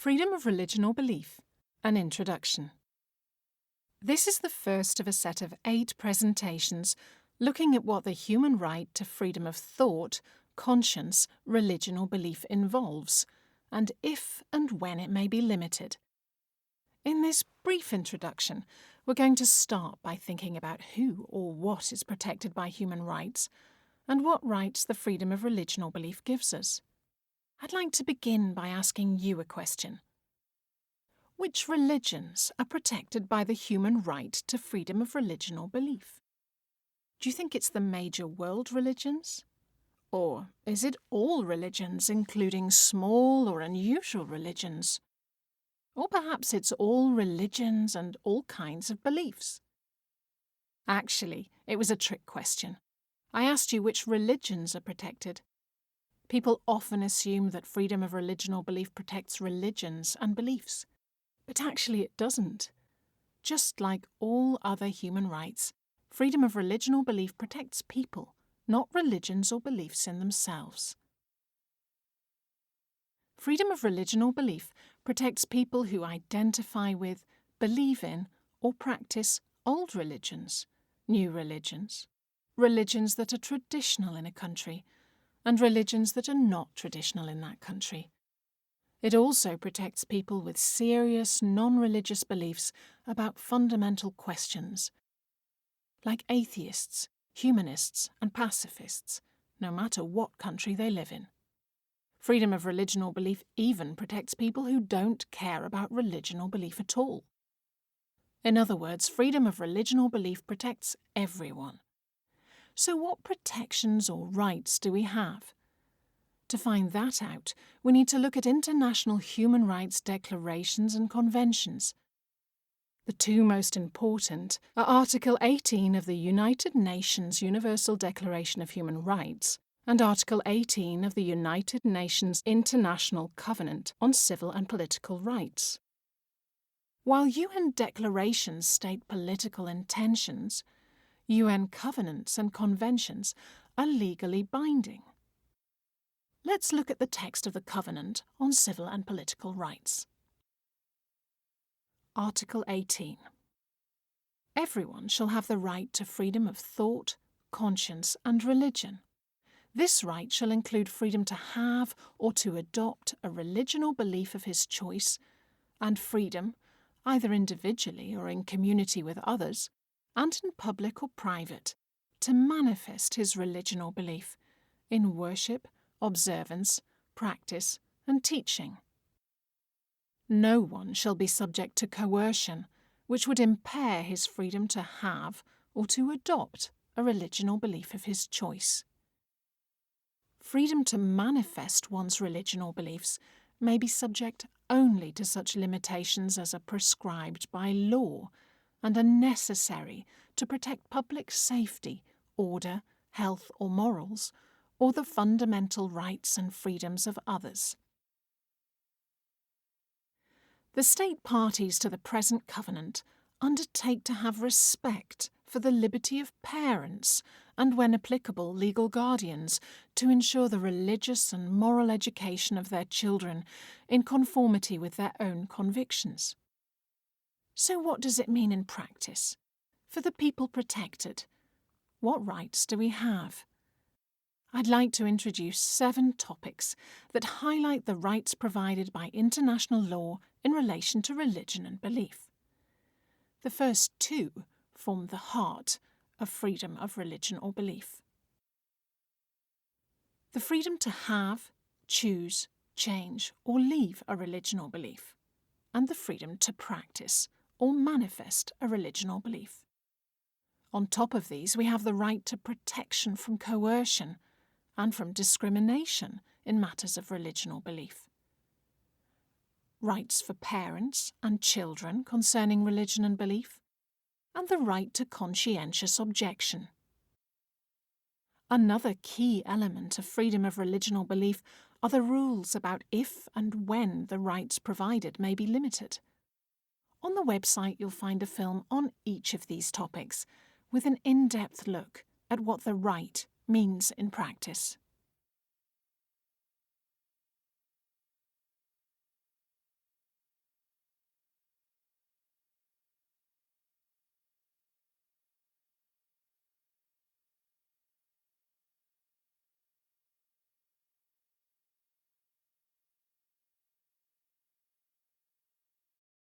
Freedom of Religion or Belief, an Introduction. This is the first of a set of 8 presentations looking at what the human right to freedom of thought, conscience, religion or belief involves, and if and when it may be limited. In this brief introduction, we're going to start by thinking about who or what is protected by human rights, and what rights the freedom of religion or belief gives us. I'd like to begin by asking you a question. Which religions are protected by the human right to freedom of religion or belief? Do you think it's the major world religions? Or is it all religions, including small or unusual religions? Or perhaps it's all religions and all kinds of beliefs? Actually, it was a trick question. I asked you which religions are protected. People often assume that freedom of religion or belief protects religions and beliefs. But actually it doesn't. Just like all other human rights, freedom of religion or belief protects people, not religions or beliefs in themselves. Freedom of religion or belief protects people who identify with, believe in, or practice old religions, new religions, religions that are traditional in a country, and religions that are not traditional in that country. It also protects people with serious non-religious beliefs about fundamental questions, like atheists, humanists, and pacifists, no matter what country they live in. Freedom of religion or belief even protects people who don't care about religion or belief at all. In other words, freedom of religion or belief protects everyone. So what protections or rights do we have? To find that out, we need to look at international human rights declarations and conventions. The 2 most important are Article 18 of the United Nations Universal Declaration of Human Rights and Article 18 of the United Nations International Covenant on Civil and Political Rights. While UN declarations state political intentions, UN covenants and conventions are legally binding. Let's look at the text of the Covenant on Civil and Political Rights. Article 18. Everyone shall have the right to freedom of thought, conscience, and religion. This right shall include freedom to have or to adopt a religion or belief of his choice, and freedom, either individually or in community with others, and in public or private, to manifest his religion or belief in worship, observance, practice, and teaching. No one shall be subject to coercion, which would impair his freedom to have or to adopt a religion or belief of his choice. Freedom to manifest one's religion or beliefs may be subject only to such limitations as are prescribed by law and are necessary to protect public safety, order, health or morals, or the fundamental rights and freedoms of others. The state parties to the present covenant undertake to have respect for the liberty of parents and, when applicable, legal guardians to ensure the religious and moral education of their children in conformity with their own convictions. So what does it mean in practice? For the people protected, what rights do we have? I'd like to introduce 7 topics that highlight the rights provided by international law in relation to religion and belief. The first 2 form the heart of freedom of religion or belief. The freedom to have, choose, change, or leave a religion or belief, and the freedom to practice or manifest a religion or belief. On top of these, we have the right to protection from coercion and from discrimination in matters of religion or belief. Rights for parents and children concerning religion and belief, and the right to conscientious objection. Another key element of freedom of religion or belief are the rules about if and when the rights provided may be limited. On the website you'll find a film on each of these topics, with an in-depth look at what the right means in practice.